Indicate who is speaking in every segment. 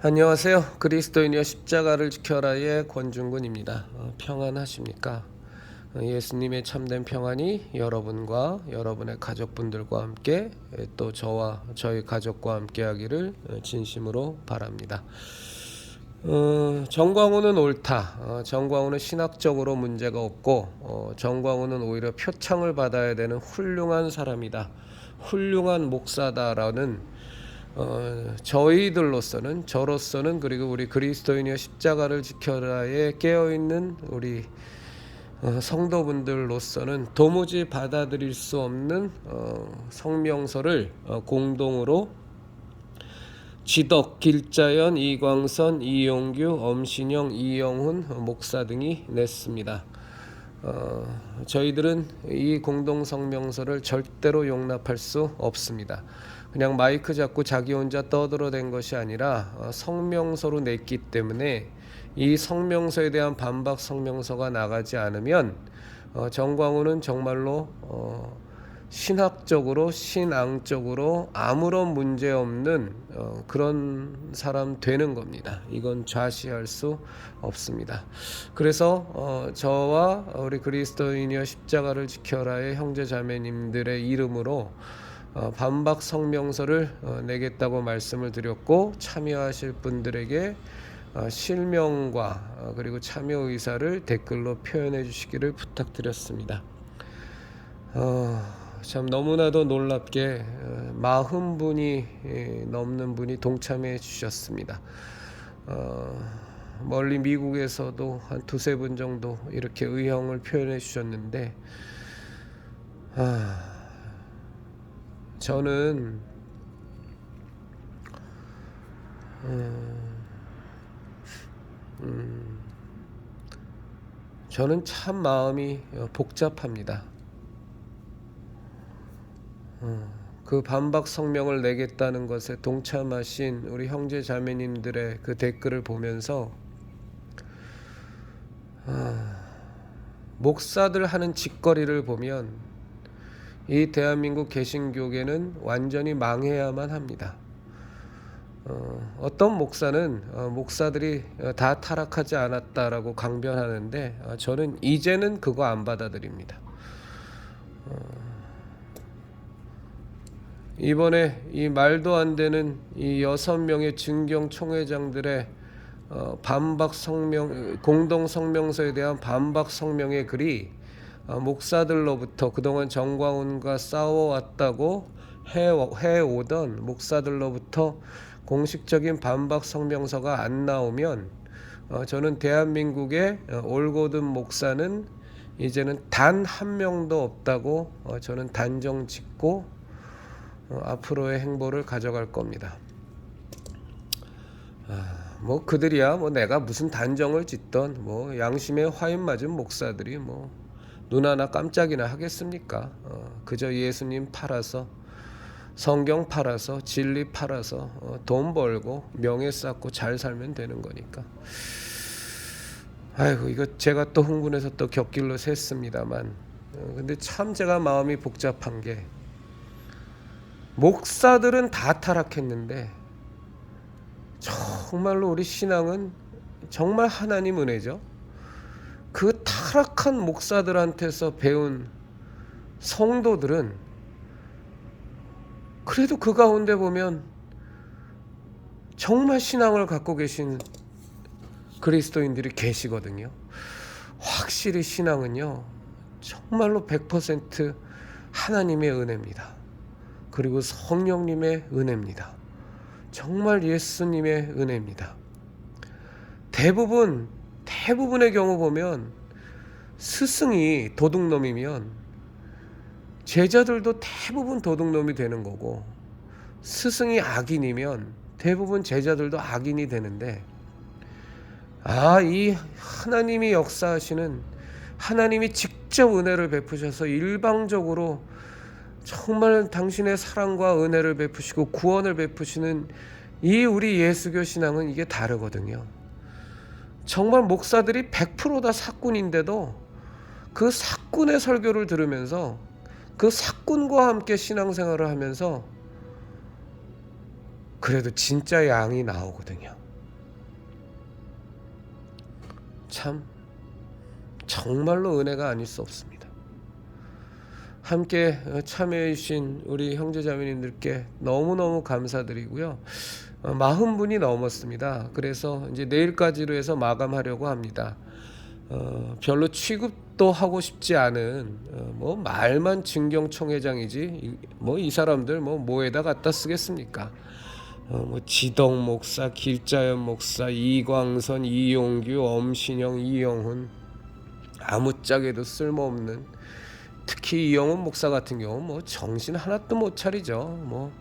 Speaker 1: 안녕하세요. 그리스도인이여 십자가를 지켜라의 권중근입니다. 평안하십니까? 예수님의 참된 평안이 여러분과 여러분의 가족분들과 함께 또 저와 저희 가족과 함께 하기를 진심으로 바랍니다. 정광훈은 옳다. 정광훈은 신학적으로 문제가 없고 정광훈은 오히려 표창을 받아야 되는 훌륭한 사람이다. 훌륭한 목사다라는 저로서는 그리고 우리 그리스도인의 십자가를 지켜라에 깨어있는 우리 성도분들로서는 도무지 받아들일 수 없는 성명서를 공동으로 지덕, 길자연, 이광선, 이용규, 엄신영, 이영훈 목사 등이 냈습니다. 저희들은 이 공동 성명서를 절대로 용납할 수 없습니다. 그냥 마이크 잡고 자기 혼자 떠들어댄 것이 아니라 성명서로 냈기 때문에 이 성명서에 대한 반박 성명서가 나가지 않으면 정광훈은 정말로 신학적으로 신앙적으로 아무런 문제 없는 그런 사람 되는 겁니다. 이건 좌시할 수 없습니다. 그래서 저와 우리 그리스도인이여 십자가를 지켜라의 형제 자매님들의 이름으로 반박 성명서를 내겠다고 말씀을 드렸고, 참여하실 분들에게 실명과 그리고 참여 의사를 댓글로 표현해 주시기를 부탁드렸습니다. 참 너무나도 놀랍게 40분이 넘는 분이 동참해 주셨습니다. 멀리 미국에서도 한 두세 분 정도 이렇게 의형을 표현해 주셨는데, 저는 저는 참 마음이 복잡합니다. 그 반박 성명을 내겠다는 것에 동참하신 우리 형제 자매님들의 그 댓글을 보면서 목사들 하는 짓거리를 보면 이 대한민국 개신교계는 완전히 망해야만 합니다. 어떤 목사는 목사들이 다 타락하지 않았다라고 강변하는데, 저는 이제는 그거 안 받아들입니다. 이번에 이 말도 안 되는 이 6명의 증경 총회장들의 반박 성명, 공동 성명서에 대한 반박 성명의 글이 목사들로부터 그동안 정광훈과 싸워왔다고 해오던 목사들로부터 공식적인 반박 성명서가 안 나오면 저는 대한민국의 올곧은 목사는 이제는 단 한 명도 없다고 저는 단정 짓고 앞으로의 행보를 가져갈 겁니다. 뭐 그들이야 뭐 내가 무슨 단정을 짓던 뭐 양심에 화인 맞은 목사들이 뭐 눈 하나 깜짝이나 하겠습니까? 그저 예수님 팔아서, 성경 팔아서, 진리 팔아서 돈 벌고 명예 쌓고 잘 살면 되는 거니까. 아이고, 이거 제가 또 흥분해서 또 곁길로 샜습니다만, 근데 참 제가 마음이 복잡한 게, 목사들은 다 타락했는데 정말로 우리 신앙은 정말 하나님 은혜죠. 그 타락한 목사들한테서 배운 성도들은 그래도 그 가운데 보면 정말 신앙을 갖고 계신 그리스도인들이 계시거든요. 확실히 신앙은요, 정말로 100% 하나님의 은혜입니다. 그리고 성령님의 은혜입니다. 정말 예수님의 은혜입니다. 대부분의 경우 보면 스승이 도둑놈이면 제자들도 대부분 도둑놈이 되는 거고, 스승이 악인이면 대부분 제자들도 악인이 되는데, 이 하나님이 역사하시는, 하나님이 직접 은혜를 베푸셔서 일방적으로 정말 당신의 사랑과 은혜를 베푸시고 구원을 베푸시는 이 우리 예수교 신앙은 이게 다르거든요. 정말 목사들이 100% 다 사꾼인데도 그 사꾼의 설교를 들으면서 그 사꾼과 함께 신앙생활을 하면서 그래도 진짜 양이 나오거든요. 참 정말로 은혜가 아닐 수 없습니다. 함께 참여해 주신 우리 형제자매님들께 너무너무 감사드리고요. 40분이 넘었습니다. 그래서 이제 내일까지로 해서 마감하려고 합니다. 별로 취급도 하고 싶지 않은 뭐 말만 진경총회장이지 뭐 이 사람들 뭐에다 갖다 쓰겠습니까? 뭐 지덕 목사, 길자연 목사, 이광선, 이용규, 엄신영, 이영훈 아무짝에도 쓸모없는, 특히 이영훈 목사 같은 경우 뭐 정신 하나도 못 차리죠. 뭐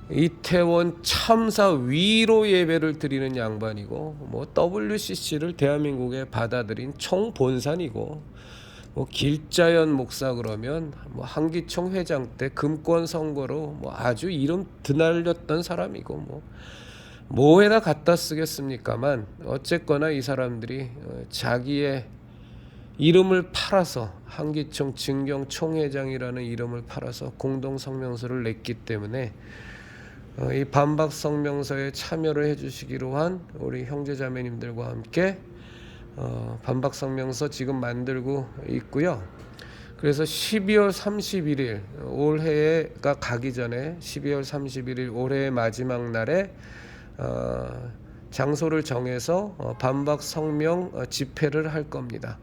Speaker 1: 이태원 참사 위로 예배를 드리는 양반이고, 뭐 WCC를 대한민국에 받아들인 총본산이고, 뭐 길자연 목사 그러면 뭐 한기총 회장 때 금권 선거로 뭐 아주 이름 드날렸던 사람이고, 뭐에다 갖다 쓰겠습니까만, 어쨌거나 이 사람들이 자기의 이름을 팔아서, 한기총 진경 총회장이라는 이름을 팔아서 공동 성명서를 냈기 때문에 이 반박 성명서에 참여를 해주시기로 한 우리 형제자매님들과 함께 반박 성명서 지금 만들고 있고요. 그래서 12월 31일 올해가 가기 전에 12월 31일 올해의 마지막 날에 장소를 정해서 반박 성명 집회를 할 겁니다.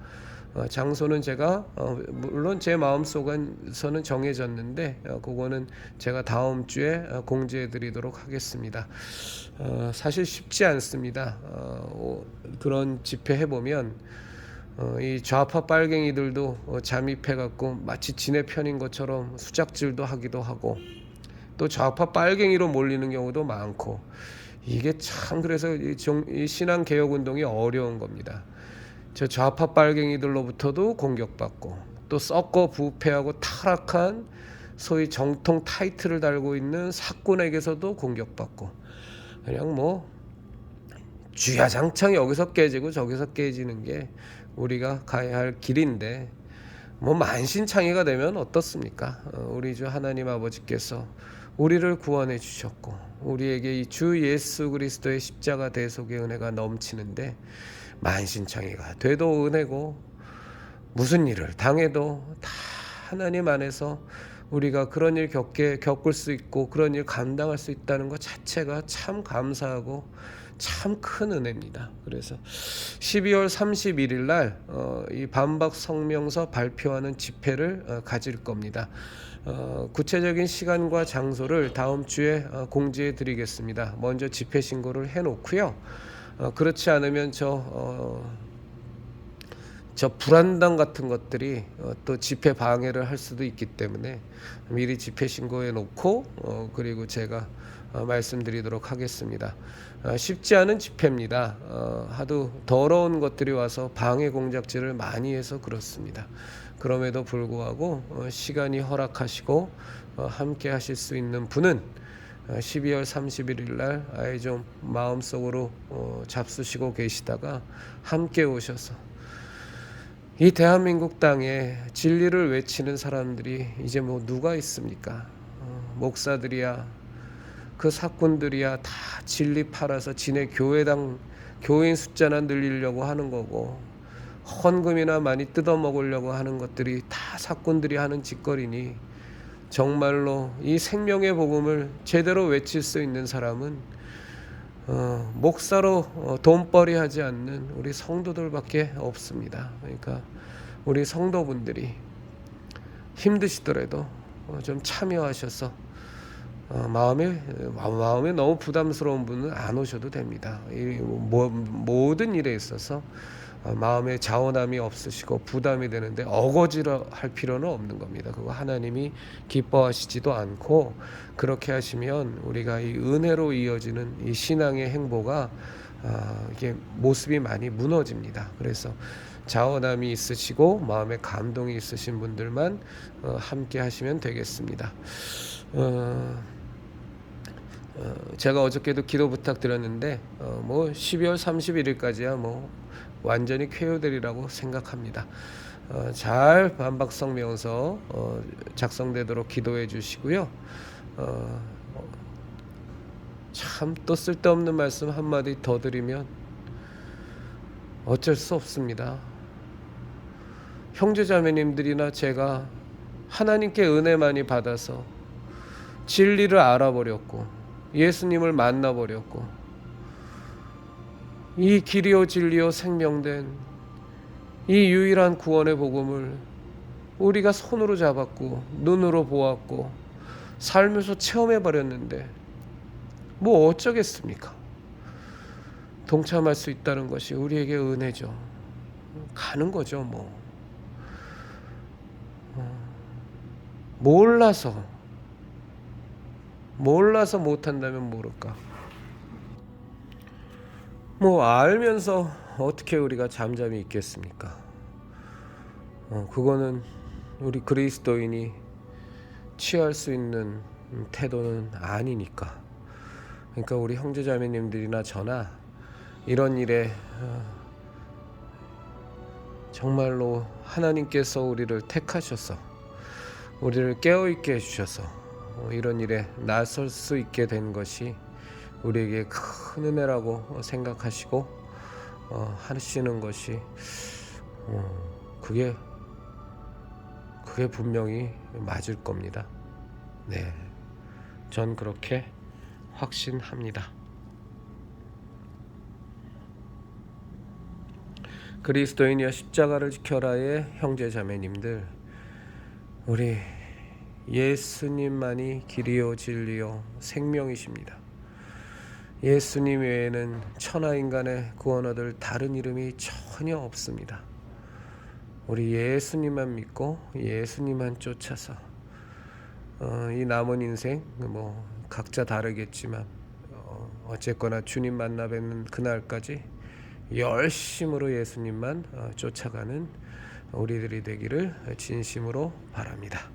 Speaker 1: 장소는 제가 물론 제 마음속에서는 정해졌는데 그거는 제가 다음 주에 공지해 드리도록 하겠습니다. 사실 쉽지 않습니다. 그런 집회 해보면 이 좌파 빨갱이들도 잠입해 갖고 마치 지네 편인 것처럼 수작질도 하기도 하고, 또 좌파 빨갱이로 몰리는 경우도 많고, 이게 참 그래서 이 신앙 개혁 운동이 어려운 겁니다. 저 좌파 빨갱이들로부터도 공격받고, 또 썩고 부패하고 타락한 소위 정통 타이틀을 달고 있는 사꾼에게서도 공격받고, 그냥 뭐 주야장창 여기서 깨지고 저기서 깨지는 게 우리가 가야 할 길인데, 뭐 만신창이가 되면 어떻습니까? 우리 주 하나님 아버지께서 우리를 구원해 주셨고, 우리에게 이 주 예수 그리스도의 십자가 대속의 은혜가 넘치는데, 만신창이가 돼도 은혜고, 무슨 일을 당해도 다 하나님 안에서 우리가 그런 일 겪을 수 있고 그런 일 감당할 수 있다는 것 자체가 참 감사하고 참 큰 은혜입니다. 그래서 12월 31일 날 이 반박 성명서 발표하는 집회를 가질 겁니다. 구체적인 시간과 장소를 다음 주에 공지해 드리겠습니다. 먼저 집회 신고를 해 놓고요. 그렇지 않으면 저 불안당 같은 것들이 또 집회 방해를 할 수도 있기 때문에 미리 집회 신고해 놓고 그리고 제가 말씀드리도록 하겠습니다. 쉽지 않은 집회입니다. 하도 더러운 것들이 와서 방해 공작질을 많이 해서 그렇습니다. 그럼에도 불구하고 시간이 허락하시고 함께 하실 수 있는 분은 12월 31일 날 아예 좀 마음속으로 잡수시고 계시다가 함께 오셔서 이 대한민국 땅에 진리를 외치는 사람들이 이제 뭐 누가 있습니까? 목사들이야, 그 사꾼들이야 다 진리 팔아서 지네 교인 숫자나 늘리려고 하는 거고, 헌금이나 많이 뜯어먹으려고 하는 것들이 다 사꾼들이 하는 짓거리니, 정말로 이 생명의 복음을 제대로 외칠 수 있는 사람은 목사로 돈벌이 하지 않는 우리 성도들밖에 없습니다. 그러니까 우리 성도분들이 힘드시더라도 좀 참여하셔서 마음에 너무 부담스러운 분은 안 오셔도 됩니다. 모든 일에 있어서 마음에 자원함이 없으시고 부담이 되는데 어거지로 할 필요는 없는 겁니다. 그거 하나님이 기뻐하시지도 않고, 그렇게 하시면 우리가 이 은혜로 이어지는 이 신앙의 행보가 이게 모습이 많이 무너집니다. 그래서 자원함이 있으시고 마음에 감동이 있으신 분들만 함께 하시면 되겠습니다. 제가 어저께도 기도 부탁드렸는데 뭐 12월 31일까지야 뭐 완전히 쾌유되리라고 생각합니다. 잘 반박 성명서 작성되도록 기도해 주시고요. 참 또 쓸데없는 말씀 한마디 더 드리면, 어쩔 수 없습니다. 형제자매님들이나 제가 하나님께 은혜 많이 받아서 진리를 알아버렸고 예수님을 만나버렸고 이 길이요 진리요 생명된 이 유일한 구원의 복음을 우리가 손으로 잡았고 눈으로 보았고 살면서 체험해버렸는데 뭐 어쩌겠습니까? 동참할 수 있다는 것이 우리에게 은혜죠. 가는 거죠 뭐. 몰라서 못한다면 모를까. 뭐 알면서 어떻게 우리가 잠잠히 있겠습니까? 그거는 우리 그리스도인이 취할 수 있는 태도는 아니니까. 그러니까 우리 형제자매님들이나 저나 이런 일에 정말로 하나님께서 우리를 택하셔서 우리를 깨어있게 해주셔서 이런 일에 나설 수 있게 된 것이 우리에게 큰 은혜라고 생각하시고 하시는 것이 그게 분명히 맞을 겁니다. 네, 전 그렇게 확신합니다. 그리스도인이여 십자가를 지켜라의 형제자매님들, 우리 예수님만이 길이요 진리요 생명이십니다. 예수님 외에는 천하인간의 구원 얻을 다른 이름이 전혀 없습니다. 우리 예수님만 믿고 예수님만 쫓아서 이 남은 인생 뭐 각자 다르겠지만 어쨌거나 주님 만나 뵙는 그날까지 열심으로 예수님만 쫓아가는 우리들이 되기를 진심으로 바랍니다.